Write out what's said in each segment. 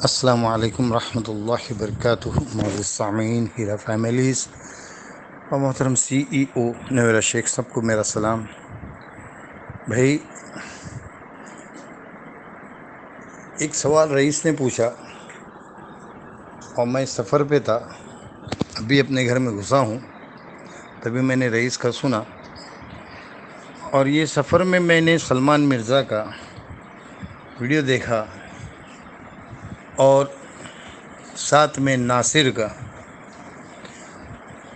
السلام علیکم ورحمۃ اللہ وبرکاتہ معزز سامعین، ہیرا فیملیز اور محترم CEO نویرہ شیخ، سب کو میرا سلام۔ بھائی، ایک سوال رئیس نے پوچھا اور میں سفر پہ تھا، ابھی اپنے گھر میں گھسا ہوں، تبھی میں نے رئیس کا سنا، اور یہ سفر میں نے سلمان مرزا کا ویڈیو دیکھا اور ساتھ میں ناصر کا۔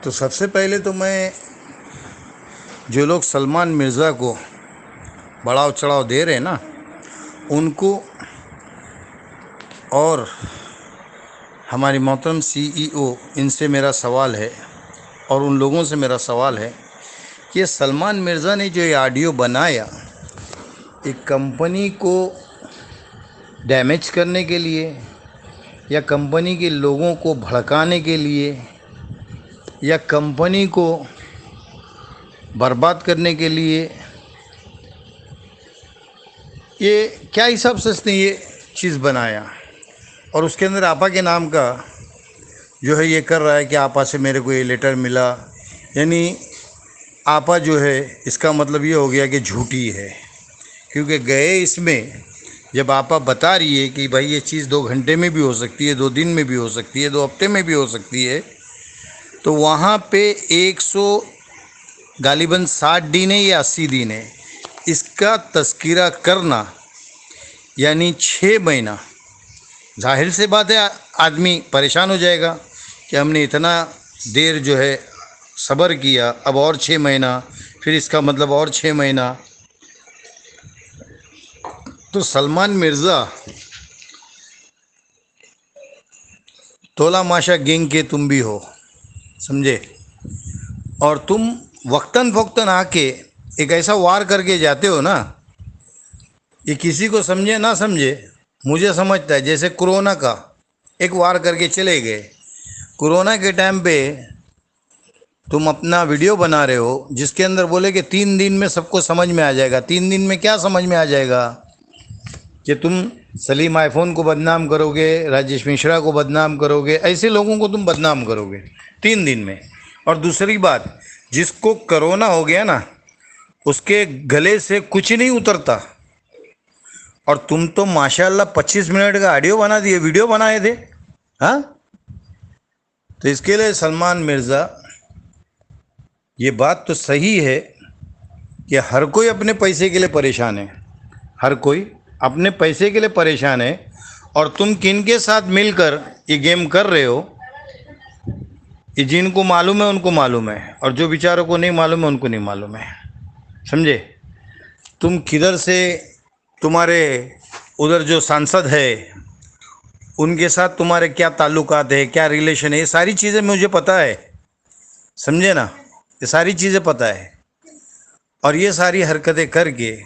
تو سب سے پہلے تو میں جو لوگ سلمان مرزا کو بڑھاؤ چڑھاؤ دے رہے ہیں نا، ان کو اور ہماری محترم CEO ان سے میرا سوال ہے، اور ان لوگوں سے میرا سوال ہے کہ سلمان مرزا نے جو یہ آڈیو بنایا، ایک کمپنی کو ڈیمیج کرنے کے لیے، یا کمپنی کے لوگوں کو بھڑکانے کے لیے، یا کمپنی کو برباد کرنے کے لیے، یہ کیا حساب سے اس نے یہ چیز بنایا؟ اور اس کے اندر آپا کے نام کا جو ہے یہ کر رہا ہے کہ آپا سے میرے کو یہ لیٹر ملا، یعنی آپا جو ہے اس کا مطلب یہ ہو گیا کہ جھوٹی ہے، کیونکہ گئے اس میں جب آپا بتا رہی ہے کہ بھائی یہ چیز 2 گھنٹے میں بھی ہو سکتی ہے، 2 دن میں بھی ہو سکتی ہے، 2 ہفتے میں بھی ہو سکتی ہے، تو وہاں پہ 100 غالباً 60 دن ہے یا 80 دن ہے، اس کا تذکرہ کرنا یعنی 6 مہینہ، ظاہر سے بات ہے آدمی پریشان ہو جائے گا کہ ہم نے اتنا دیر جو ہے صبر کیا، اب اور 6 مہینہ، پھر اس کا مطلب اور 6 مہینہ۔ تو سلمان مرزا تولا ماشا گینگ کے تم بھی ہو، سمجھے، اور تم وقتاً فوقتاً آ کے ایک ایسا وار کر کے جاتے ہو نا، یہ کسی کو سمجھے نہ سمجھے، مجھے سمجھتا ہے جیسے کرونا کا ایک وار کر کے چلے گئے۔ کرونا کے ٹائم پہ تم اپنا ویڈیو بنا رہے ہو جس کے اندر بولے کہ 3 دن میں سب کو سمجھ میں آ جائے گا۔ 3 دن میں کیا سمجھ میں آ جائے گا؟ کہ تم سلیم آئی فون کو بدنام کرو گے، راجیش مشرا کو بدنام کرو گے، ایسے لوگوں کو تم بدنام کرو گے 3 دن میں۔ اور دوسری بات، جس کو کرونا ہو گیا نا، اس کے گلے سے کچھ نہیں اترتا، اور تم تو ماشاءاللہ 25 منٹ کا آڈیو بنا دیے، ویڈیو بنائے تھے، ہاں؟ تو اس کے لیے سلمان مرزا، یہ بات تو صحیح ہے کہ ہر کوئی اپنے پیسے کے لیے پریشان ہے، ہر کوئی اپنے پیسے کے لیے پریشان ہے، اور تم کن کے ساتھ مل کر یہ گیم کر رہے ہو، یہ جن کو معلوم ہے ان کو معلوم ہے، اور جو بیچاروں کو نہیں معلوم ہے ان کو نہیں معلوم ہے، سمجھے؟ تم کدھر سے، تمہارے ادھر جو سانسد ہے ان کے ساتھ تمہارے کیا تعلقات ہے، کیا ریلیشن ہے، یہ ساری چیزیں مجھے پتہ ہے، سمجھے نا، یہ ساری چیزیں پتہ ہے۔ اور یہ ساری حرکتیں کر کے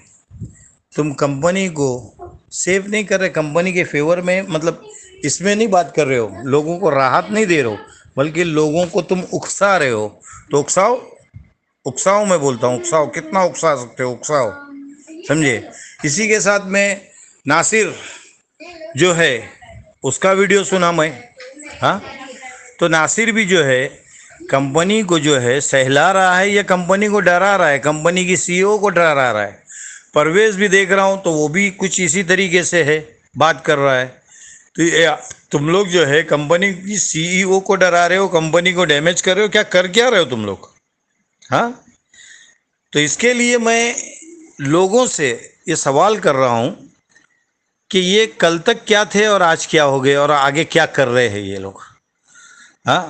تم کمپنی کو سیف نہیں کر رہے، کمپنی کے فیور میں، مطلب اس میں نہیں بات کر رہے ہو، لوگوں کو راحت نہیں دے رہے ہو، بلکہ لوگوں کو تم اکسا رہے ہو۔ تو اکساؤ، اکساؤ، میں بولتا ہوں اکساؤ، کتنا اکسا سکتے ہو اکساؤ، سمجھے؟ اسی کے ساتھ میں ناصر جو ہے اس کا ویڈیو سنا میں، ہاں؟ تو ناصر بھی جو ہے کمپنی کو جو ہے سہلا رہا ہے، یا کمپنی کو ڈرا رہا ہے، کمپنی کی CEO کو ڈرا رہا ہے۔ پرویز بھی دیکھ رہا ہوں تو وہ بھی کچھ اسی طریقے سے ہے، بات کر رہا ہے۔ تو تم لوگ جو ہے کمپنی کی CEO کو ڈرا رہے ہو، کمپنی کو ڈیمیج کر رہے ہو، کیا رہے ہو تم لوگ، ہاں؟ تو اس کے لیے میں لوگوں سے یہ سوال کر رہا ہوں کہ یہ کل تک کیا تھے اور آج کیا ہو گئے، اور آگے کیا کر رہے ہیں یہ لوگ، ہاں؟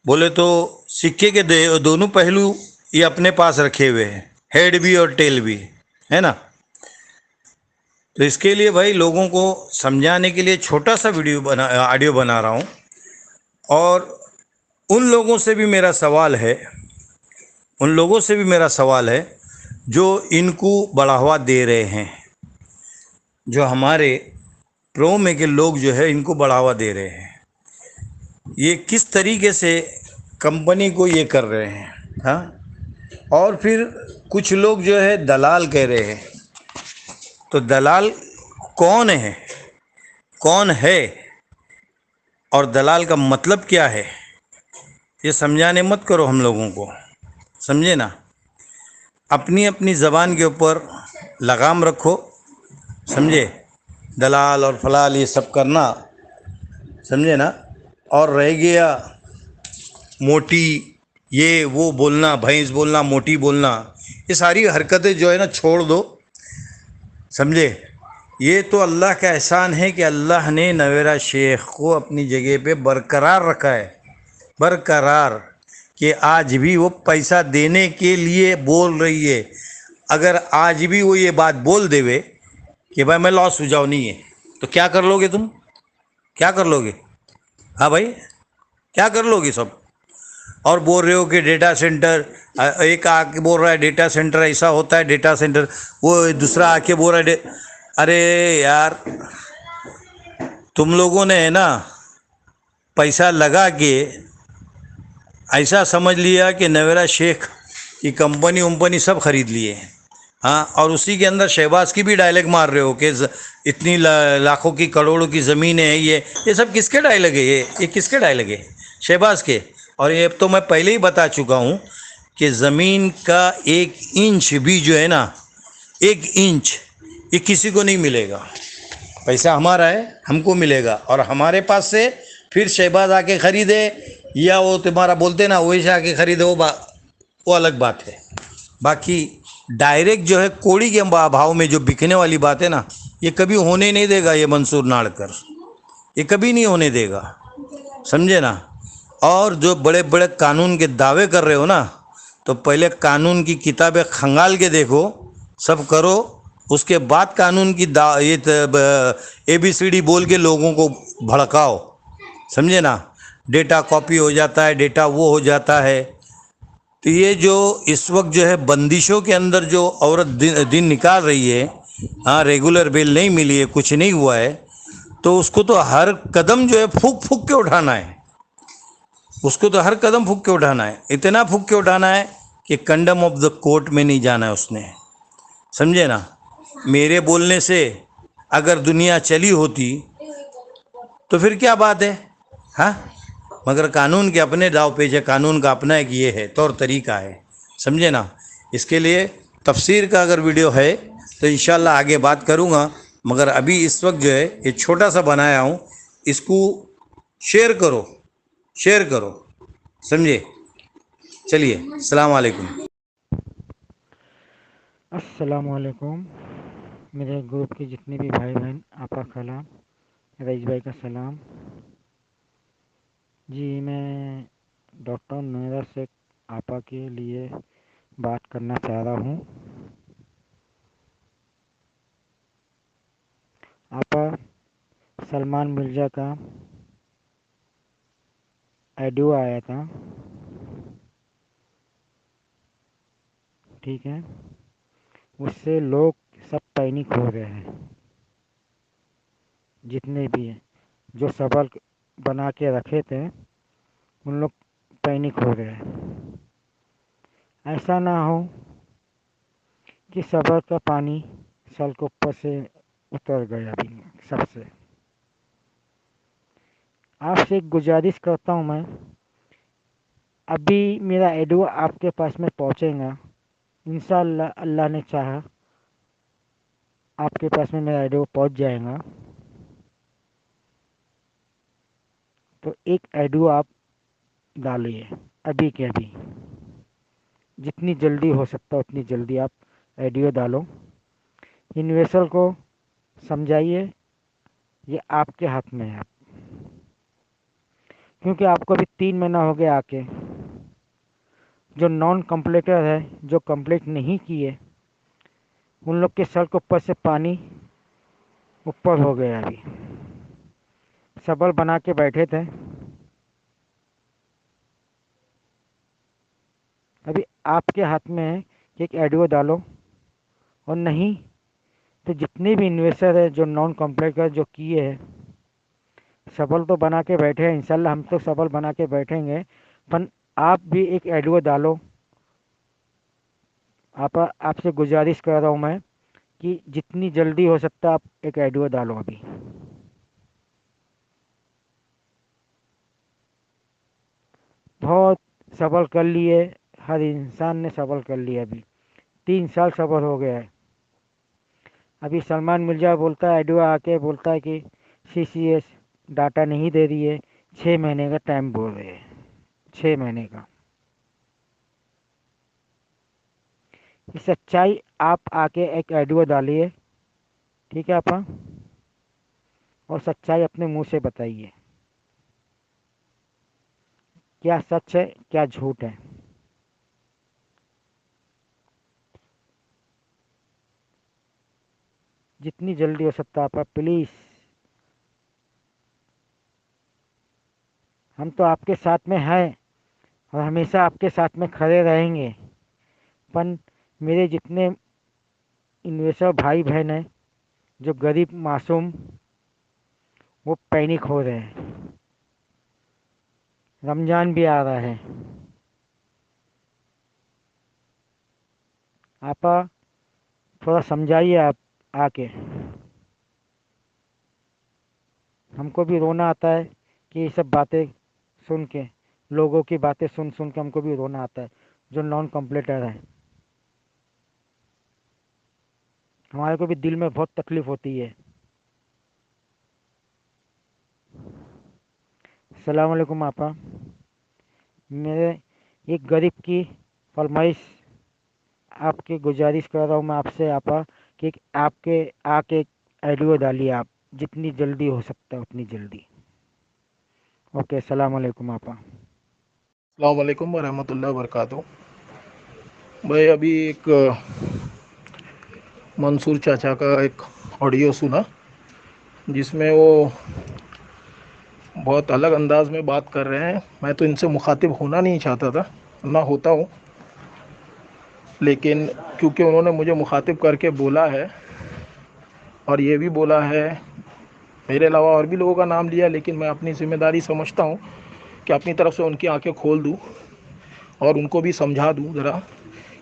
بولے تو سکے کے دونوں پہلو یہ اپنے پاس رکھے ہوئے ہیں، ہیڈ بھی اور ٹیل بھی، ہے نا؟ تو اس کے لیے بھائی لوگوں کو سمجھانے کے لیے چھوٹا سا آڈیو بنا رہا ہوں، اور ان لوگوں سے بھی میرا سوال ہے، ان لوگوں سے بھی میرا سوال ہے جو ان کو بڑھاوا دے رہے ہیں، جو ہمارے پرو میں کے لوگ جو ہے ان کو بڑھاوا دے رہے ہیں، یہ کس طریقے سے کمپنی کو یہ کر رہے ہیں، ہاں؟ اور پھر کچھ لوگ جو ہے دلال کہہ رہے ہیں، تو دلال کون ہے، کون ہے اور دلال کا مطلب کیا ہے، یہ سمجھانے مت کرو ہم لوگوں کو، سمجھے نا. اپنی اپنی زبان کے اوپر لگام رکھو، سمجھے. دلال اور فلال یہ سب کرنا، سمجھے نا. اور رہ گیا موٹی یہ وہ بولنا، بھینس بولنا، موٹی بولنا، یہ ساری حرکتیں جو ہے نا چھوڑ دو، سمجھے. یہ تو اللہ کا احسان ہے کہ اللہ نے نویرہ شیخ کو اپنی جگہ پہ برقرار رکھا ہے، برقرار، کہ آج بھی وہ پیسہ دینے کے لیے بول رہی ہے. اگر آج بھی وہ یہ بات بول دے وے کہ بھائی میں لاس ہو جاؤ نہیں ہے، تو کیا کر لو گے تم؟ کیا کر لو گے؟ ہاں بھائی، کیا کر لو گے سب؟ اور بول رہے ہو کہ ڈیٹا سینٹر، ایک آ کے بول رہا ہے ڈیٹا سینٹر ایسا ہوتا ہے، ڈیٹا سینٹر، وہ دوسرا آ کے بول رہا ہے ارے یار، تم لوگوں نے ہے نا پیسہ لگا کے ایسا سمجھ لیا کہ نویرہ شیخ کی کمپنی ومپنی سب خرید لیے ہیں. ہاں، اور اسی کے اندر شہباز کی بھی ڈائلیگ مار رہے ہو کہ اتنی لاکھوں کی کروڑوں کی زمینیں ہیں. یہ سب کس کے ڈائلیگ ہے؟ یہ کس کے ڈائلیگ ہے؟ شہباز کے. اور یہ تو میں پہلے ہی بتا چکا ہوں کہ زمین کا 1 انچ بھی جو ہے نا، 1 انچ، یہ کسی کو نہیں ملے گا. پیسہ ہمارا ہے، ہم کو ملے گا، اور ہمارے پاس سے پھر شہباز آ کے خریدے یا وہ تمہارا بولتے نا ویسے آ کے خریدے، وہ الگ بات ہے. باقی ڈائریکٹ جو ہے کوڑی کے بھاؤ میں جو بکنے والی بات ہے نا، یہ کبھی ہونے نہیں دے گا. یہ منصور ناڑکر یہ کبھی نہیں ہونے دے گا، سمجھے نا. اور جو بڑے بڑے قانون کے دعوے کر رہے ہو نا، تو پہلے قانون کی کتابیں کھنگال کے دیکھو، سب کرو، اس کے بعد قانون کی ABCD بول کے لوگوں کو بھڑکاؤ، سمجھے نا. ڈیٹا کاپی ہو جاتا ہے، ڈیٹا وہ ہو جاتا ہے. تو یہ جو اس وقت جو ہے بندشوں کے اندر جو عورت دن نکال رہی ہے، ہاں، ریگولر بیل نہیں ملی ہے، کچھ نہیں ہوا ہے، تو اس کو تو ہر قدم جو ہے پھونک پھونک کے اٹھانا ہے. اس کو تو ہر قدم پھونک کے اٹھانا ہے، اتنا پھونک کے اٹھانا ہے کہ کنڈم آف دا کورٹ میں نہیں جانا ہے اس نے، سمجھے نا. میرے بولنے سے اگر دنیا چلی ہوتی تو پھر کیا بات ہے، ہاں. مگر قانون کے اپنے داؤ پیچ ہے، قانون کا اپنا ایک یہ ہے طور طریقہ ہے، سمجھے نا. اس کے لیے تفسیر کا اگر ویڈیو ہے تو انشاءاللہ آگے بات کروں گا، مگر ابھی اس وقت جو ہے یہ چھوٹا سا بنایا ہوں، اس کو شیئر کرو، شیئر کرو، سمجھے. چلیے، السلام علیکم. السلام علیکم. میرے گروپ کے جتنے بھی بھائی بہن، آپا خالہ، رئیس بھائی کا سلام. جی، میں ڈاکٹر نویرہ شیخ آپا کے لیے بات کرنا چاہ رہا ہوں. آپا، سلمان مرزا کا آڈیو آیا تھا، ٹھیک ہے، اس سے لوگ سب پینک ہو رہے ہیں، جتنے بھی ہیں جو سبق بنا کے رکھے تھے ان لوگ پینک ہو رہے ہیں. ایسا نہ ہو کہ صبر کا پانی سال کے اوپر سے اتر گیا بھی سب سے. آپ سے ایک گزارش کرتا ہوں میں، ابھی میرا آڈیو آپ کے پاس میں پہنچے گا، انشاءاللہ اللہ نے چاہا آپ کے پاس میں میرا آڈیو پہنچ جائے گا. تو ایک آڈیو آپ ڈالیے ابھی کے ابھی، جتنی جلدی ہو سکتا اتنی جلدی آپ آڈیو ڈالو. یونیورسل کو سمجھائیے یہ آپ کے ہاتھ میں ہے، کیونکہ آپ کو ابھی 3 مہینہ ہو گیا آ کے. جو نان کمپلیٹر ہے، جو کمپلیٹ نہیں کیے، ان لوگ کے سر کے اوپر سے پانی اوپر ہو گیا. ابھی سبل بنا کے بیٹھے تھے، ابھی آپ کے ہاتھ میں ہے کہ ایک آڈیو ڈالو، اور نہیں تو جتنے بھی انویسٹر ہے جو نان کمپلیٹر جو کیے ہیں، سبل تو بنا کے بیٹھے ہیں، انشاءاللہ ہم تو سبل بنا کے بیٹھیں گے، پر آپ بھی ایک آڈیو ڈالو. آپ سے گزارش کر رہا ہوں میں کہ कि जितनी जल्दी हो सकता है आप एक ऑडियो डालो अभी। बहुत सफर कर लिए, हर इंसान ने सफर कर लिया। अभी 3 साल सफर हो गया है। अभी सलमान मिर्जा बोलता है, ऑडियो आके बोलता है कि CCS डाटा नहीं दे रही है, 6 महीने का टाइम बोल रहे हैं, 6 महीने का। ये सच्चाई आप आके एक ऑडियो डालिए, ठीक है आपा, और सच्चाई अपने मुंह से बताइए, क्या सच है क्या झूठ है। जितनी जल्दी हो सकता है आपा, प्लीज़। हम तो आपके साथ में हैं और हमेशा आपके साथ में खड़े रहेंगे, पर मेरे जितने इन्वेस्टर भाई बहन हैं जो गरीब मासूम, वो पैनिक हो रहे हैं। रमज़ान भी आ रहा है, आपा थोड़ा समझाइए आप आके। हमको भी रोना आता है कि ये सब बातें सुन के, लोगों की बातें सुन सुन के हमको भी रोना आता है, जो नॉन कंप्लीटर है। हमारे को भी दिल में बहुत तकलीफ होती है। अस्सलाम वालेकुम आपा। मेरे एक गरीब की फरमाइश आपकी गुजारिश कर रहा हूँ मैं आपसे आपा कि आपके आके ऑडियो डालिए आप, जितनी जल्दी हो सकता है उतनी जल्दी। ओके, अस्सलाम वालेकुम आपा। अस्सलाम वालेकुम वरहमतुल्लाहि वबरकातुहू। भाई अभी एक मंसूर चाचा का एक ऑडियो सुना, जिसमें वो बहुत अलग अंदाज में बात कर रहे हैं। मैं तो इनसे मुखातिब होना नहीं चाहता था, ना होता हूँ, लेकिन क्योंकि उन्होंने मुझे मुखातिब करके बोला है और ये भी बोला है, मेरे अलावा और भी लोगों का नाम लिया, लेकिन मैं अपनी ज़िम्मेदारी समझता हूँ कि अपनी तरफ से उनकी आंखें खोल दूँ और उनको भी समझा दूँ ज़रा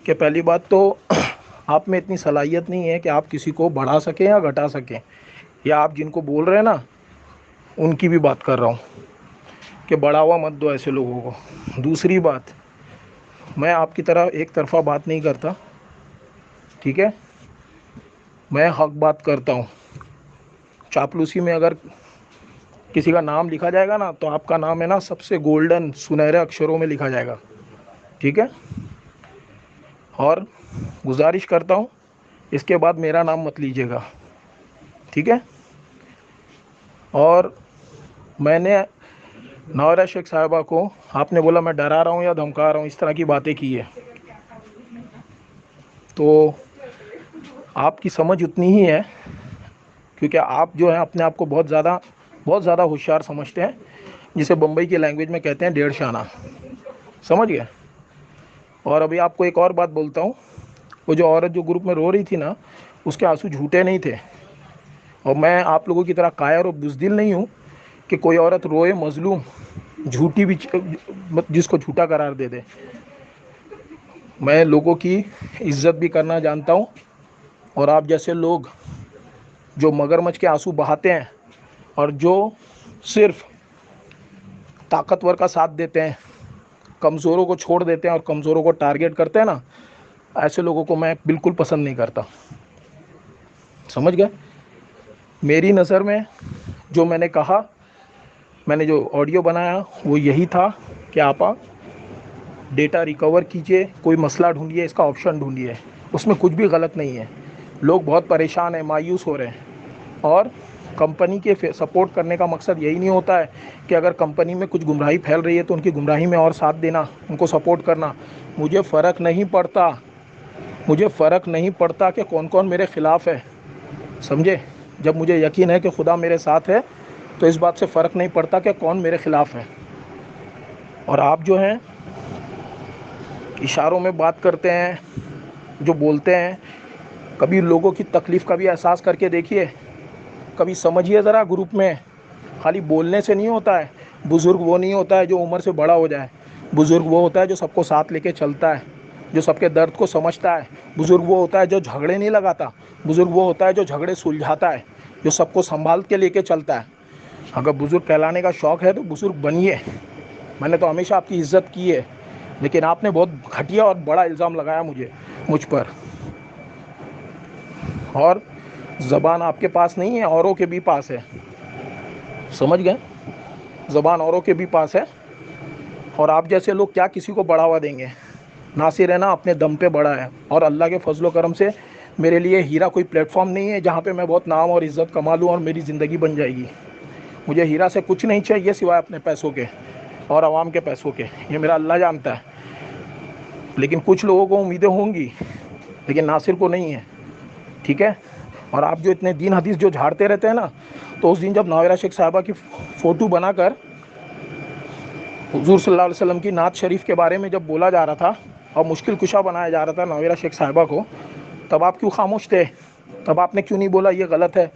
कि पहली बात तो आप में इतनी सलाहियत नहीं है कि आप किसी को बढ़ा सकें या घटा सकें, या आप जिनको बोल रहे हैं ना उनकी भी बात कर रहा हूँ कि बढ़ावा मत दो ऐसे लोगों को। दूसरी बात, मैं आपकी तरह एक तरफा बात नहीं करता, ठीक है, मैं हक बात करता हूँ। चापलूसी में अगर किसी का नाम लिखा जाएगा ना, तो आपका नाम है ना सबसे गोल्डन सुनहरे अक्षरों में लिखा जाएगा, ठीक है। और गुजारिश करता हूँ इसके बाद मेरा नाम मत लीजिएगा, ठीक है। और मैंने नौरा शेख साहिबा को, आपने बोला मैं डरा रहा हूँ या धमका रहा हूँ, इस तरह की बातें की है, तो आपकी समझ उतनी ही है, क्योंकि आप जो है अपने आप को बहुत ज़्यादा होशियार समझते हैं, जिसे बम्बई की लैंग्वेज में कहते हैं डेढ़ शाना, समझ गए। और अभी आपको एक और बात बोलता हूँ, वो जो औरत जो ग्रुप में रो रही थी ना, उसके आंसू झूठे नहीं थे। और मैं आप लोगों की तरह कायर और बुज़दिल नहीं हूँ कि कोई औरत रोए मजलूम झूठी भी, जिसको झूठा करार दे दे। मैं लोगों की इज्जत भी करना जानता हूँ, और आप जैसे लोग जो मगरमच्छ के आंसू बहाते हैं और जो सिर्फ ताकतवर का साथ देते हैं, कमज़ोरों को छोड़ देते हैं और कमज़ोरों को टारगेट करते हैं ना, ऐसे लोगों को मैं बिल्कुल पसंद नहीं करता, समझ गए। मेरी नज़र में जो मैंने कहा, मैंने जो ऑडियो बनाया वो यही था कि आप डेटा रिकवर कीजिए, कोई मसला ढूंढिए, इसका ऑप्शन ढूंढिए, उसमें कुछ भी गलत नहीं है। लोग बहुत परेशान हैं, मायूस हो रहे हैं, और कंपनी के सपोर्ट करने का मकसद यही नहीं होता है कि अगर कंपनी में कुछ गुमराही फैल रही है तो उनकी गुमराही में और साथ देना, उनको सपोर्ट करना। मुझे फ़र्क नहीं पड़ता कि कौन कौन मेरे ख़िलाफ़ है, समझे। जब मुझे यकीन है कि खुदा मेरे साथ है, तो इस बात से फ़र्क नहीं पड़ता कि कौन मेरे ख़िलाफ़ है। और आप जो हैं इशारों में बात करते हैं, जो बोलते हैं, कभी लोगों की तकलीफ़ का भी एहसास करके देखिए, कभी समझिए ज़रा। ग्रुप में खाली बोलने से नहीं होता है। बुज़ुर्ग वो नहीं होता है जो उम्र से बड़ा हो जाए, बुज़ुर्ग वो होता है जो सबको साथ लेके चलता है, जो सबके दर्द को समझता है। बुज़ुर्ग वो होता है जो झगड़े नहीं लगाता, बुजुर्ग वो होता है जो झगड़े सुलझाता है, जो सबको संभाल के लेके चलता है। अगर बुजुर्ग कहलाने का शौक़ है तो बुजुर्ग बनिए। मैंने तो हमेशा आपकी इज्जत की है, लेकिन आपने बहुत घटिया और बड़ा इल्ज़ाम लगाया मुझ पर। और ज़बान आपके पास नहीं है, औरों के भी पास है, समझ गए? ज़बान औरों के भी पास है, और आप जैसे लोग क्या किसी को बढ़ावा देंगे? नासिर है ना अपने दम पे बड़ा है, और अल्लाह के फजलो करम से मेरे लिए हीरा कोई प्लेटफॉर्म नहीं है जहाँ पे मैं बहुत नाम और इज़्ज़त कमा लूँ और मेरी ज़िंदगी बन जाएगी। मुझे हीरा से कुछ नहीं चाहिए सिवाय अपने पैसों के और आवाम के पैसों के, ये मेरा अल्लाह जानता है। लेकिन कुछ लोगों को उम्मीदें होंगी, लेकिन नासिर को नहीं है, ठीक है? और आप जो इतने दीन हदीस जो झाड़ते रहते हैं ना, तो उस दिन जब नाविरा शेख साहिबा की फ़ोटो बनाकर हुजूर सल्लल्लाहु अलैहि वसल्लम की नात शरीफ के बारे में जब बोला जा रहा था और मुश्किल कुशा बनाया जा रहा था नाविरा शेख साहिबा को, तब आप क्यों खामोश थे? तब आपने क्यों नहीं बोला ये गलत है,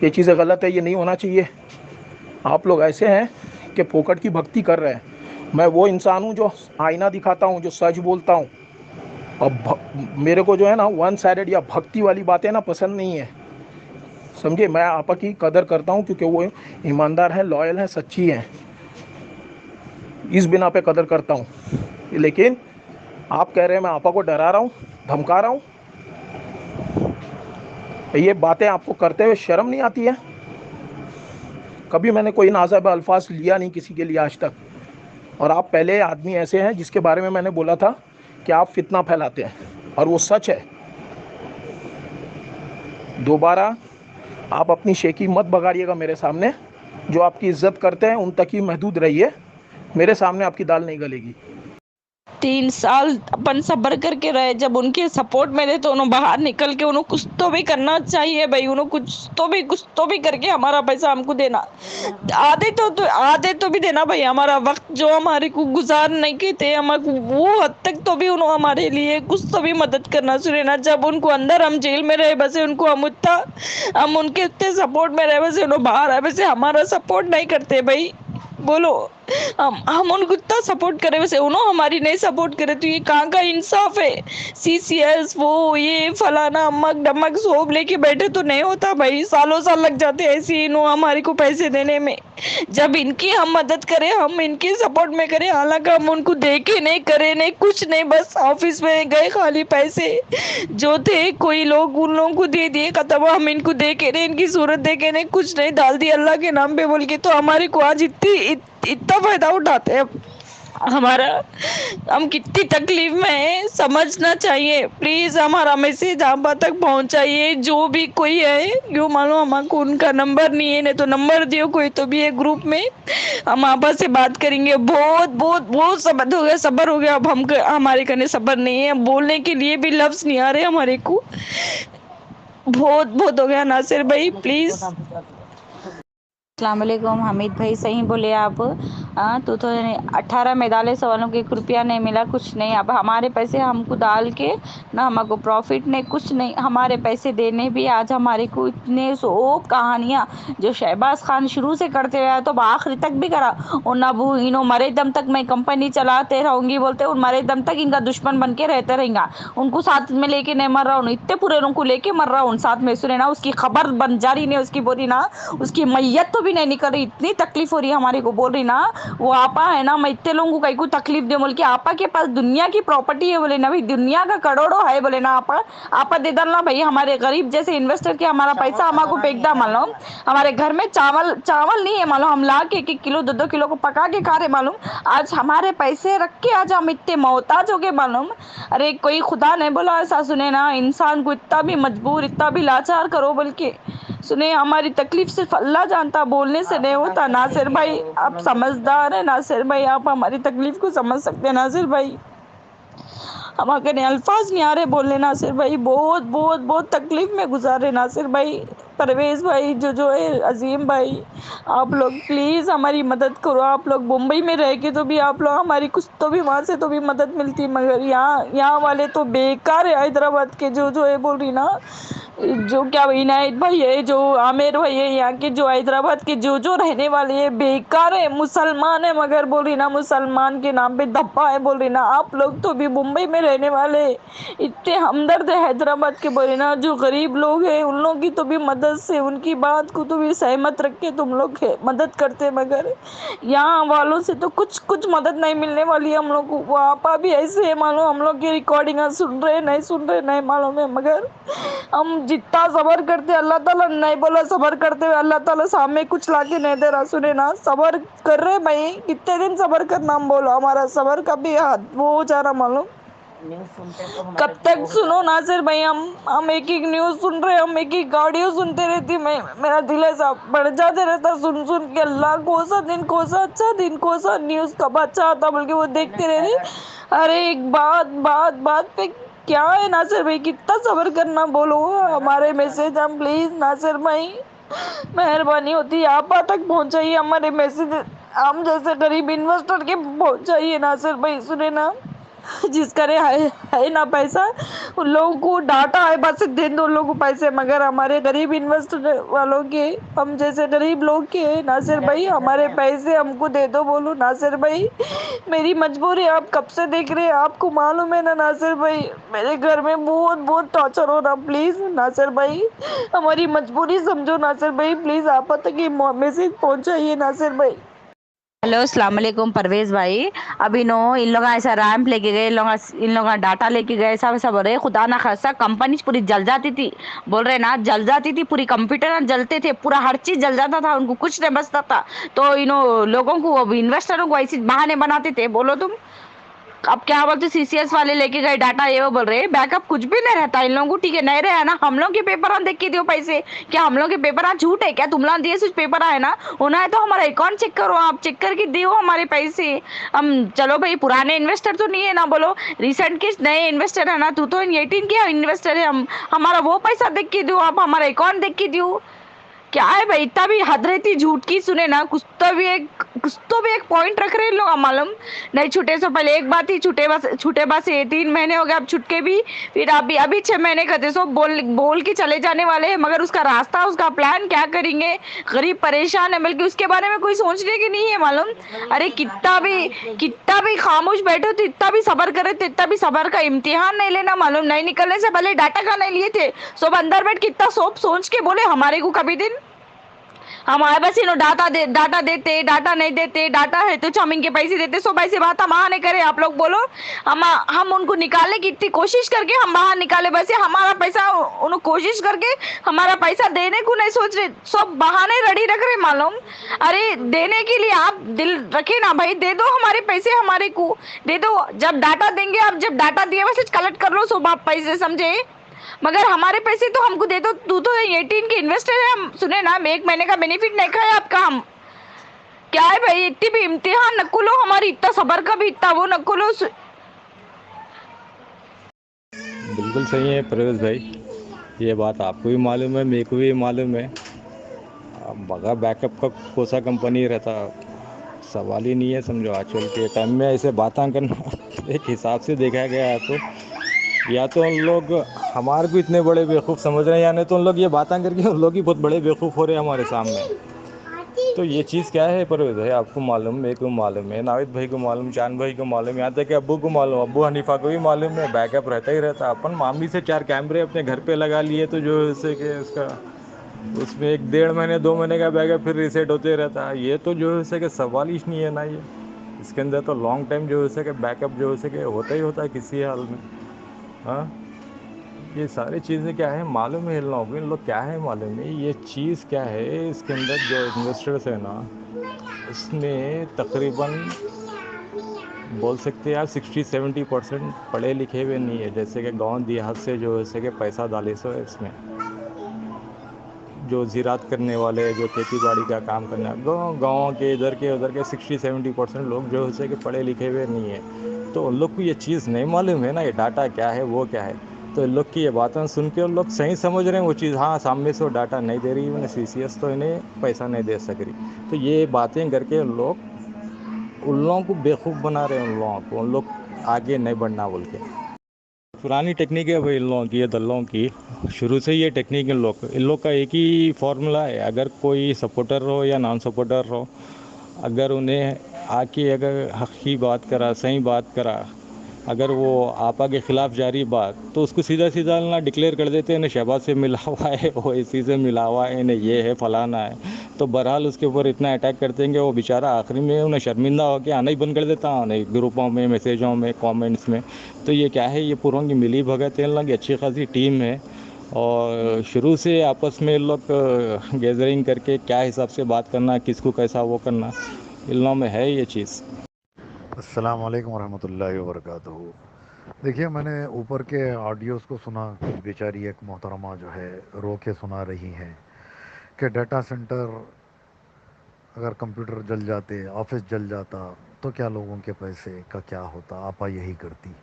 ये चीज़ें गलत है, ये नहीं होना चाहिए? आप लोग ऐसे हैं कि फोकट की भक्ति कर रहे हैं। मैं वो इंसान हूँ जो आईना दिखाता हूँ, जो सच बोलता हूँ, और मेरे को जो है ना वन साइडेड या भक्ति वाली बातें ना पसंद नहीं है, समझे? मैं आपा की कदर करता हूँ क्योंकि वो ईमानदार हैं, लॉयल हैं, सच्ची हैं, इस बिना पे कदर करता हूँ। लेकिन आप कह रहे हैं मैं आपा को डरा रहा हूँ, धमका रहा हूँ, ये बातें आपको करते हुए शर्म नहीं आती है? कभी मैंने कोई नाज़ेब अल्फाज लिया नहीं किसी के लिए आज तक, और आप पहले आदमी ऐसे हैं जिसके बारे में मैंने बोला था कि आप फितना फैलाते हैं, और वो सच है। दोबारा आप अपनी शेखी मत बगाड़िएगा मेरे सामने। जो आपकी इज्जत करते हैं उन तक ही महदूद रहिए, मेरे सामने आपकी दाल नहीं गलेगी। 3 साल अपन सब्र करके रहे, जब उनके सपोर्ट में रहे तो उन्होंने बाहर निकल के उन्होंने कुछ तो भी करना चाहिए भाई, उन्होंने कुछ तो भी करके हमारा पैसा हमको देना, आधे तो भी देना भाई। हमारा वक्त जो हमारे को गुजार नहीं के थे, हमारे वो हद तक तो भी उन्होंने हमारे लिए कुछ तो भी मदद करना शुरू ना। जब उनको अंदर हम जेल में रहे बसे उनको हम उनके इतने सपोर्ट में रहे बसे उन्होंने बाहर आए बसे हमारा सपोर्ट नहीं करते भाई। बोलो, हम उनको इतना सपोर्ट करे वैसे उन्होंने हमारी नहीं सपोर्ट करे, तो ये कहाँ का इंसाफ है? CCS वो ये फलाना अमक डमक सोब लेके बैठे तो नहीं होता भाई, सालों साल लग जाते ऐसे इन्होंने हमारे को पैसे देने में। जब इनकी हम मदद करें, हम इनके सपोर्ट में करें, हालांकि हम उनको देखे नहीं, करे नहीं, कुछ नहीं, बस ऑफिस में गए, खाली पैसे जो थे कोई लोग उन लोगों को दे दिए, खत्म। हम इनको देखे नहीं, इनकी सूरत देखे नहीं, कुछ नहीं, डाल दी अल्लाह के नाम पे बोल के, तो हमारे को आज इतना फायदा उठाते हैं हमारा। हम कितनी तकलीफ में है, समझना चाहिए। प्लीज हमारा मैसेज आप तक पहुंचाइए, जो भी कोई है, क्यों मानो हमको उनका नंबर नहीं है तो नंबर दियो कोई तो भी है ग्रुप में, हम आपस से बात करेंगे। बहुत बहुत बहुत सब्र हो गया अब हम हमारे करने सब्र नहीं है, बोलने के लिए भी लफ्ज नहीं आ रहे हमारे को, बहुत बहुत हो गया। नासिर भाई प्लीज। अस्सलाम वालेकुम हमीद भाई, सही बोले आप। 2018 में डाले सवालों के 1 रुपया नहीं मिला, कुछ नहीं। अब हमारे पैसे हमको डाल के ना हमको प्रॉफिट नहीं, कुछ नहीं, हमारे पैसे देने भी आज हमारे को इतने सो कहानियाँ जो शहबाज खान शुरू से करते हुए तो आखिरी तक भी करा। और ना वो इनो मरे दम तक मैं कंपनी चलाते रहूँगी बोलते, और मरे दम तक इनका दुश्मन बन के रहते रहेगा। उनको साथ में लेके नहीं मर रहा हूँ, इतने पूरे उनको लेके मर रहा हूँ साथ में, सुने ना उसकी खबर बन जा रही नहीं, उसकी बोली ना उसकी मैयत तो भी नहीं निकल रही, इतनी तकलीफ हो रही है हमारे को। बोल रही ना वो आपा है ना, मैं इतने लोगों को कहीं को तकलीफ दे बोल के, आपा के पास दुनिया की प्रॉपर्टी है बोले ना भाई, दुनिया का करोड़ों है बोले ना, आपा दे डालना भाई, हमारे गरीब जैसे इन्वेस्टर के हमारा पैसा हमारे को फेंकदा मालूम। हमारे घर में चावल नहीं है मालूम, हम ला के 1-1 किलो 2-2 किलो को पका के खा रहे मालूम। आज हमारे पैसे रख के आज हम इतने मोहताज हो गए मालूम। अरे कोई खुदा नहीं बोला ऐसा, सुने ना इंसान को इतना भी मजबूर, इतना भी लाचार करो बोल के, सुने हमारी तकलीफ सिर्फ अल्लाह जानता, बोलने से नहीं होता। नासिर भाई आप समझदार है, नासिर भाई आप हमारी तकलीफ को समझ सकते हैं। नासिर भाई हमारे अल्फाज नहीं आ रहे बोलने, नासिर भाई बहुत बहुत बहुत तकलीफ में गुजारे। नासिर भाई, परवेज भाई, जो है अजीम भाई, आप लोग प्लीज़ हमारी मदद करो। आप लोग मुंबई में रह के तो भी आप लोग हमारी कुछ तो भी वहाँ से तो भी मदद मिलती, मगर यहाँ वाले तो बेकार है, हैदराबाद के जो है बोल रही ना जो क्या इनायत भाई है, जो आमिर भाई है, यहाँ के जो हैदराबाद के जो रहने वाले हैं बेकार है, मुसलमान है मगर बोल रही ना मुसलमान के नाम पे धब्बा है बोल रही ना। आप लोग तो भी मुंबई में रहने वाले इतने हमदर्द है हैदराबाद के बोल रही ना। जो गरीब लोग हैं उन लोगों की तो भी मदद से उनकी बात को तो भी सहमत रख के तुम लोग मदद करते, मगर यहाँ वालों से तो कुछ कुछ मदद नहीं मिलने वाली है हम लोग को। वहाँ पर भी ऐसे है मालूम, हम लोग की रिकॉर्डिंग सुन रहे नहीं मालूम है, मगर हम जितना सबर करते अल्लाह ताला नहीं बोला सबर करते हुए अल्लाह ताला सामने कुछ लाके नहीं दे रहा। सुने ना, सबर कर रहे भाई, कितने दिन सबर करना हम बोलो, हमारा सबर का भी हाथ वो हो जा रहा मालूम। कब तक सुनो नासिर भाई, हम एक एक न्यूज सुन रहे, हम एक एक ऑडियो सुनते रहती, मैं मेरा दिल ऐसा बढ़ जाते रहता सुन सुन के। अल्लाह कौन सा दिन, कौन सा अच्छा दिन, कौन सा न्यूज कब अच्छा आता बोल के वो देखते रहते। अरे एक बात बात बात पे क्या है नासिर भाई, कितना सबर करना बोलो हमारे मैसेज। हम प्लीज नासिर भाई मेहरबानी होती आप तक पहुंचाइए हमारे मैसेज, हम जैसे गरीब इन्वेस्टर के पहुंचाइए नासिर भाई। सुने ना, जिसका है ना पैसा उन लोगों को डाटा है बस दे दो लोगों को पैसे, मगर हमारे गरीब इन्वेस्टर वालों के, हम जैसे गरीब लोग के नासिर भाई हमारे पैसे हमको दे दो बोलो नासिर भाई। मेरी मजबूरी आप कब से देख रहे हैं, आपको मालूम है ना नासिर भाई, मेरे घर में बहुत बहुत टॉर्चर हो रहा। प्लीज नासिर भाई हमारी मजबूरी समझो नासिर भाई, प्लीज आप तक ये मैसेज पहुंचाइए नासिर भाई। हेलो अस्सलाम वालेकुम परवेज भाई। अभी नो इन लोग ऐसा रैंप लेके गए, इन लोग डाटा लेके गए, सब सब हो रहे, खुदा ना खासा कंपनी पूरी जल जाती थी, बोल रहे ना जल जाती थी, पूरी कंप्यूटर जलते थे, पूरा हर चीज जल जाता था, उनको कुछ नहीं बचता था। तो लोगों को इन्वेस्टरों को ऐसी बहाने बनाते थे, बोलो तुम। अब क्या बोलते सीसीएस वाले लेके गए डाटा, ये वो बोल रहे बैकअप कुछ भी नहीं रहता इन लोगों को, ठीक है नहीं रहा ना, हम लोग के पेपर देख के दियो पैसे, क्या हम लोग के पेपर झूठ है क्या, तुम लोग दिए कुछ पेपर है ना, होना है तो हमारा अकाउंट चेक करो, आप चेक करके दियो हमारे पैसे। हम चलो भाई पुराने इन्वेस्टर तो नहीं है ना, बोलो रिसेंट के नए इन्वेस्टर है ना, 2018 के इन्वेस्टर है हम, हमारा वो पैसा देख के दो, आप हमारा अकाउंट देख के दियो। क्या है भाई, इतना भी हद रहती झूठ की। सुने ना, कुछ तो भी एक पॉइंट रख रहे हैं लोग, मालूम नहीं। छुट्टे से पहले एक बात थी, छुट्टे बस से 3 महीने हो गए अब छुटके भी, फिर अभी 6 महीने कहते सो बोल के चले जाने वाले हैं, मगर उसका रास्ता उसका प्लान क्या करेंगे, गरीब परेशान है बल्कि उसके बारे में कोई सोचने की नहीं है मालूम। अरे कितना भी खामोश बैठे तो इतना भी सबर करे तो इतना भी सबर का इम्तिहान नहीं लेना मालूम। नहीं निकलने से पहले डाटा का नहीं लिए थे, सब अंदर बैठ कितना सोच के बोले हमारे को कभी दिन हमारे पास डाटा देते, डाटा नहीं देते, डाटा है तो चाउमीन के पैसे देते, सो पैसे बात हम बाहर नहीं करे। आप लोग बोलो हम उनको निकालने की इतनी कोशिश करके हम बाहर निकाले, वैसे हमारा पैसा उनको कोशिश करके हमारा पैसा देने को नहीं सोच रहे, सब बहाने रेडी रख रहे मालूम। अरे देने के लिए आप दिल रखे ना भाई, दे दो हमारे पैसे, हमारे को दे दो, जब डाटा देंगे आप, जब डाटा दिए वैसे कलेक्ट कर लो सब आप पैसे, समझे, मगर हमारे पैसे तो हमको दे दो। 2018 के इन्वेस्टर है हम, सुने ना, 1 महीने का बेनिफिट नहीं खाया आपका हम। क्या है भाई, इतनी भी इम्तिहान न लो हमारी, इतना सबर का भी इतना वो न लो। बिल्कुल सही है परवेज भाई, ये बात आपको भी मालूम है, मेरे को भी मालूम है। अब बगैर बैकअप का कौन सा कंपनी रहता, सवाल ही नहीं है, समझो। आजकल के टाइम में ऐसे बातें करना एक हिसाब से देखा गया है तो या तो उन लोग हमारे को इतने बड़े बेवकूफ़ समझ रहे हैं, या नहीं तो उन लोग ये बातें करके उन लोग ही बहुत बड़े बेवकूफ़ हो रहे हैं हमारे सामने। तो ये चीज़ क्या है परवेज भाई, आपको मालूम, मेरे को मालूम है, नाविद भाई को मालूम, चांद भाई को मालूम, यहाँ तक कि अब्बू को मालूम, अब्बू हनीफा को भी मालूम है, बैकअप रहता ही रहता। अपन मामूली से 4 कैमरे अपने घर पे लगा लिए तो जो है उससे कि उसका उसमें 1 डेढ़ महीने 2 महीने का बैकअप फिर रीसेट होते रहता है। ये तो जो है उससे कि सवाल ही नहीं है ना, ये इसके अंदर तो लॉन्ग टाइम जो है उससे कि बैकअप जो है उससे कि होता ही होता है किसी हाल में। हाँ, ये सारी चीज़ें क्या है मालूम है इन लोगों को, इन लोग क्या है मालूम है, ये चीज़ क्या है इसके अंदर जो इन्वेस्टर्स है ना, इसमें तकरीबन बोल सकते हैं यार 60-70% पढ़े लिखे हुए नहीं है, जैसे कि गांव देहात से जो है जैसे कि पैसा डाले सो है इसमें, जो ज़राअत करने वाले, जो खेती बाड़ी का काम करना, गाँव के इधर के उधर के 60-70% लोग जो है कि पढ़े लिखे हुए नहीं है। तो उन लोग को ये चीज़ नहीं मालूम है ना, ये डाटा क्या है वो क्या है। तो इन लोग की ये बातें सुन के उन लोग सही समझ रहे हैं वो चीज़, हाँ सामने से वो डाटा नहीं दे रही, मैंने सीसीएस तो इन्हें पैसा नहीं दे सक रही। तो ये बातें करके उन लोगों को बेवकूफ़ बना रहे हैं, उन लोगों को, उन लोग आगे नहीं बढ़ना बोल के। पुरानी टेक्निक है भाई इन लोगों की, ये दल्लों की। शुरू से ये टेक्निक इन लोग का एक ही फॉर्मूला है, अगर कोई सपोर्टर हो या नॉन सपोर्टर हो, अगर उन्हें आके अगर हक की बात करा, सही बात करा, अगर वो आपा के ख़िलाफ़ जारी बात, तो उसको सीधा सीधा ना डिक्लेयर कर देते हैं, इन्हें शहबाज से मिला हुआ है, वो इसी से मिला हुआ है, इन्हें ये है फलाना है। तो बहरहाल उसके ऊपर इतना अटैक करते हैं कि वो बेचारा आखिरी में उन्हें शर्मिंदा होकर आना ही बंद कर देता है, ग्रुपों में, मैसेजों में, कमेंट्स में। तो ये क्या है, ये पूरों की मिली भगत है, इन लोगों की अच्छी खासी टीम है, और शुरू से आपस में इन लोग गैदरिंग करके क्या हिसाब से बात करना, किसको कैसा वो करना, इन लोगों में है ये चीज़। अस्सलाम वालेकुम वरहमतुल्लाहि वबरकातुहू। देखिए, मैंने ऊपर के ऑडियोज़ को सुना कि बेचारी एक मोहतरमा जो है रो के सुना रही हैं कि डाटा सेंटर अगर कंप्यूटर जल जाते, ऑफिस जल जाता, तो क्या लोगों के पैसे का क्या होता, आपा यही करती।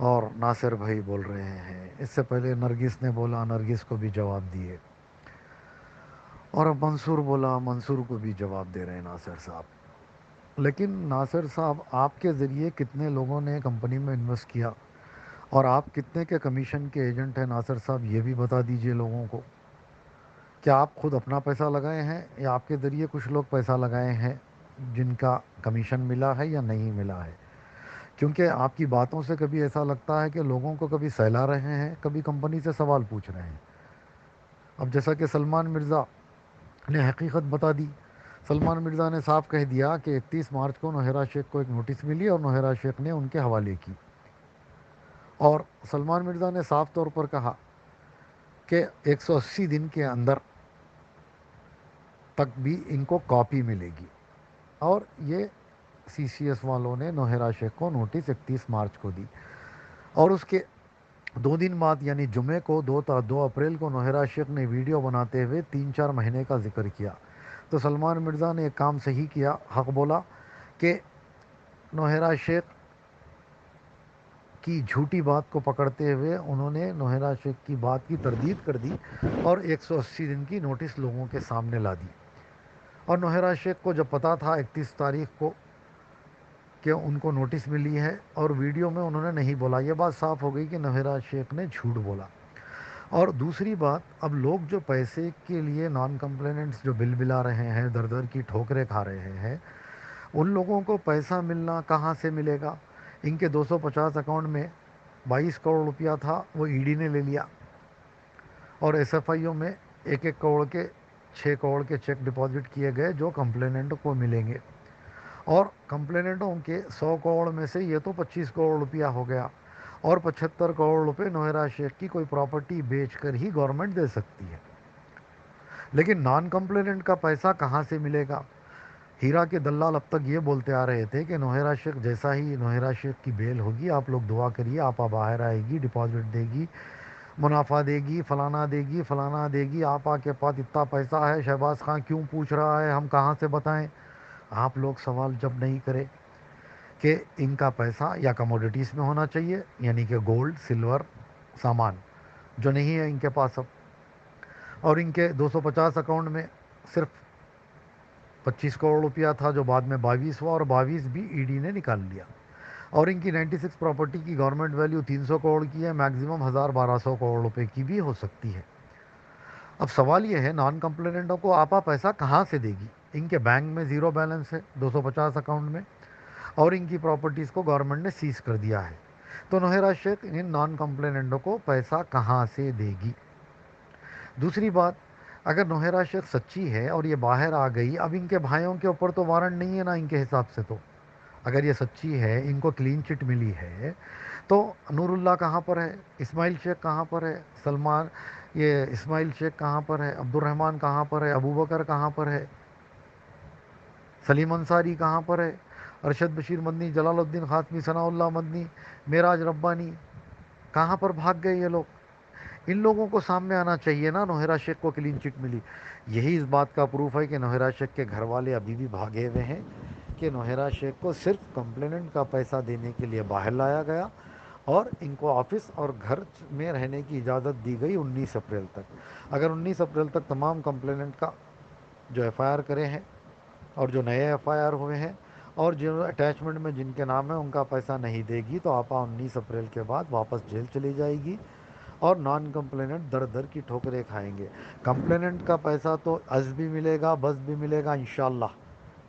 और नासिर भाई बोल रहे हैं, इससे पहले नरगिस ने बोला, नरगिस को भी जवाब दिए, और अब मंसूर बोला, मंसूर को भी जवाब दे रहे हैं नासिर साहब। लेकिन नासिर साहब, आपके ज़रिए कितने लोगों ने कंपनी में इन्वेस्ट किया और आप कितने के कमीशन के एजेंट हैं नासिर साहब, ये भी बता दीजिए लोगों को। क्या आप खुद अपना पैसा लगाए हैं या आपके ज़रिए कुछ लोग पैसा लगाए हैं जिनका कमीशन मिला है या नहीं मिला है? क्योंकि आपकी बातों से कभी ऐसा लगता है कि लोगों को कभी सहला रहे हैं, कभी कंपनी से सवाल पूछ रहे हैं। अब जैसा कि सलमान मिर्ज़ा ने हकीकत बता दी, सलमान मिर्ज़ा ने साफ कह दिया कि 31 मार्च को नौहरा शेख को एक नोटिस मिली और नौहरा शेख ने उनके हवाले की, और सलमान मिर्ज़ा ने साफ तौर पर कहा कि 180 दिन के अंदर तक भी इनको कॉपी मिलेगी। और ये CCS वालों ने नौहरा शेख को नोटिस 31 मार्च को दी, और उसके 2 दिन बाद यानी जुमे को 2 अप्रैल को नौहरा शेख ने वीडियो बनाते हुए 3-4 महीने का जिक्र किया। तो सलमान मिर्ज़ा ने एक काम सही किया, हक बोला कि नौहरा शेख की झूठी बात को पकड़ते हुए उन्होंने नौहरा शेख की बात की तरदीद कर दी और 180 दिन की नोटिस लोगों के सामने ला दी। और नौहरा शेख को जब पता था 31 तारीख को कि उनको नोटिस मिली है और वीडियो में उन्होंने नहीं बोला, ये बात साफ़ हो गई कि नौहरा शेख ने झूठ बोला। और दूसरी बात, अब लोग जो पैसे के लिए नॉन कंप्लेनेंट्स जो बिल बिला रहे हैं, दर दर की ठोकरें खा रहे हैं, उन लोगों को पैसा मिलना कहाँ से मिलेगा? इनके 250 अकाउंट में 22 करोड़ रुपया था, वो ईडी ने ले लिया, और SFIO में 1-1 करोड़ के 6 करोड़ के चेक डिपॉजिट किए गए जो कंप्लेनेंट को मिलेंगे। और कंप्लेनेंटों के 100 करोड़ में से ये तो 25 करोड़ रुपया हो गया, और 75 करोड़ रुपए नौहरा शेख की कोई प्रॉपर्टी बेचकर ही गवर्नमेंट दे सकती है। लेकिन नॉन कंप्लेनेंट का पैसा कहाँ से मिलेगा? हीरा के दलाल अब तक ये बोलते आ रहे थे कि नौहरा शेख जैसा ही नौहरा शेख की बेल होगी, आप लोग दुआ करिए, आपा बाहर आएगी, डिपॉजिट देगी, मुनाफा देगी, फलाना देगी, आपा के पास इतना पैसा है, शहबाज खां क्यों पूछ रहा है, हम कहाँ से बताएं? आप लोग सवाल जब नहीं करें कि इनका पैसा या कमोडिटीज़ में होना चाहिए, यानी कि गोल्ड, सिल्वर, सामान, जो नहीं है इनके पास अब, और इनके 250 अकाउंट में सिर्फ 25 करोड़ रुपया था जो बाद में 22 हुआ, और 22 भी ईडी ने निकाल लिया। और इनकी 96 प्रॉपर्टी की गवर्नमेंट वैल्यू 300 करोड़ की है, मैक्सिमम 1000-1200 करोड़ रुपए की भी हो सकती है। अब सवाल ये है, नॉन कंप्लेनेंटों को आपा पैसा कहाँ से देगी? इनके बैंक में ज़ीरो बैलेंस है 250 अकाउंट में, और इनकी प्रॉपर्टीज़ को गवर्नमेंट ने सीज कर दिया है। तो नौहरा शेख इन नॉन कंप्लेनेंटों को पैसा कहाँ से देगी? दूसरी बात, अगर नौहरा शेख सच्ची है और ये बाहर आ गई, अब इनके भाइयों के ऊपर तो वारंट नहीं है ना इनके हिसाब से, तो अगर ये सच्ची है, इनको क्लीन चिट मिली है, तो नूरुल्लाह कहाँ पर है, इस्माइल शेख कहाँ पर है, ये इस्माइल शेख कहाँ पर है, अब्दुलरहमान कहाँ पर है, अबू बकर कहाँ पर है, सलीम अंसारी कहाँ पर है, अरशद बशीर मदनी, जलालुद्दीन खातमी, सनाउल्लाह मदनी, मेराज रब्बानी, कहाँ पर भाग गए ये लोग? इन लोगों को सामने आना चाहिए ना, नौहरा शेख को क्लीन चिट मिली। यही इस बात का प्रूफ है कि नौहरा शेख के घर वाले अभी भी भागे हुए हैं कि नौहरा शेख को सिर्फ कंप्लेनेंट का पैसा देने के लिए बाहर लाया गया, और इनको ऑफिस और घर में रहने की इजाज़त दी गई 19 अप्रैल तक। अगर 19 अप्रैल तक तमाम कंप्लेनेंट का जो FIR करे हैं और जो नए FIR हुए हैं اور جو اٹیچمنٹ میں جن کے نام ہے ان کا پیسہ نہیں دے گی تو آپا 19 اپریل کے بعد واپس جیل چلی جائے گی، اور نان کمپلیننٹ در در کی ٹھوکریں کھائیں گے۔ کمپلیننٹ کا پیسہ تو از بھی ملے گا، بس بھی ملے گا انشاءاللہ،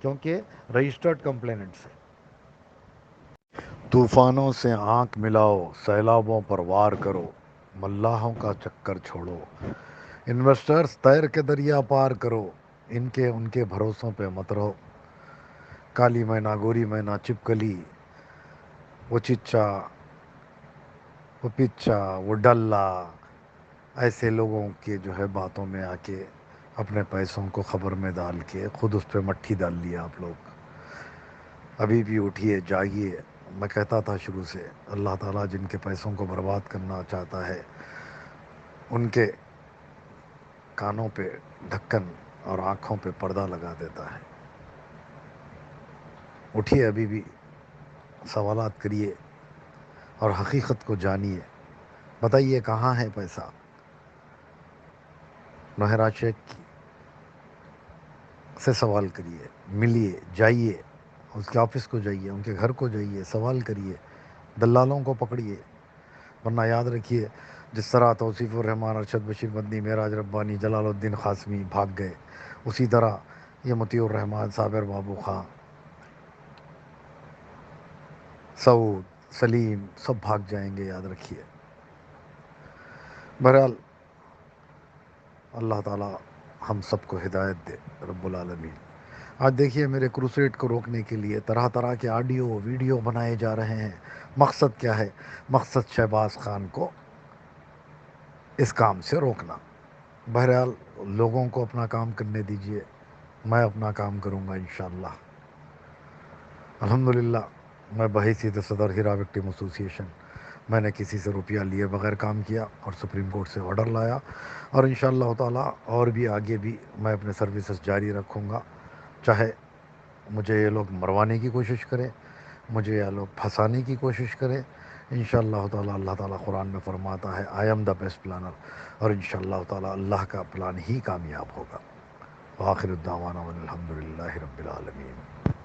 کیونکہ رجسٹرڈ کمپلیننٹس ہے۔ طوفانوں سے آنکھ ملاؤ، سیلابوں پر وار کرو، ملاحوں کا چکر چھوڑو، انویسٹرز تیر کے دریا پار کرو، ان کے بھروسوں پہ مت رہو۔ کالی مینا گوری مینا چپکلی، وہ چچا، وہ پچا، وہ ڈلہ، ایسے لوگوں کے جو ہے باتوں میں آ کے اپنے پیسوں کو خبر میں ڈال کے خود اس پہ مٹھی ڈال لیا آپ لوگ۔ ابھی بھی اٹھیے، جاگیے۔ میں کہتا تھا شروع سے، اللہ تعالیٰ جن کے پیسوں کو برباد کرنا چاہتا ہے ان کے کانوں پہ ڈھکن اور آنکھوں پہ پردہ لگا دیتا ہے۔ اٹھیے، ابھی بھی سوالات کریے اور حقیقت کو جانیے۔ بتائیے کہاں ہے پیسہ؟ نوحرا شیخ سے سوال کریے، ملیے، جائیے، اس کے آفس کو جائیے، ان کے گھر کو جائیے، سوال کریے، دلالوں کو پکڑیے۔ ورنہ یاد رکھیے، جس طرح توصیف الرحمان، ارشد بشیر مدنی، معراج ربانی، جلال الدین قاسمی بھاگ گئے، اسی طرح یہ مطیع الرحمان، صابر بابو خان، سعود، سلیم، سب بھاگ جائیں گے، یاد رکھیے۔ بہرحال اللہ تعالی ہم سب کو ہدایت دے رب العالمین۔ آج دیکھیے، میرے کروسیڈ کو روکنے کے لیے طرح طرح کے آڈیو ویڈیو بنائے جا رہے ہیں۔ مقصد کیا ہے؟ مقصد شہباز خان کو اس کام سے روکنا۔ بہرحال لوگوں کو اپنا کام کرنے دیجیے، میں اپنا کام کروں گا انشاءاللہ۔ الحمدللہ میں بحیثیت صدر ہیرا وکٹم ایسوسی ایشن، میں نے کسی سے روپیہ لیے بغیر کام کیا اور سپریم کورٹ سے آرڈر لایا، اور انشاءاللہ تعالی اور بھی آگے بھی میں اپنے سروسز جاری رکھوں گا، چاہے مجھے یہ لوگ مروانے کی کوشش کریں، مجھے یہ لوگ پھنسانے کی کوشش کریں۔ انشاءاللہ تعالی اللہ تعالیٰ قرآن میں فرماتا ہے I am the best planner, اور انشاءاللہ تعالی اللہ کا پلان ہی کامیاب ہوگا۔ وآخر الدعوانا الحمدللہ رب العالمین۔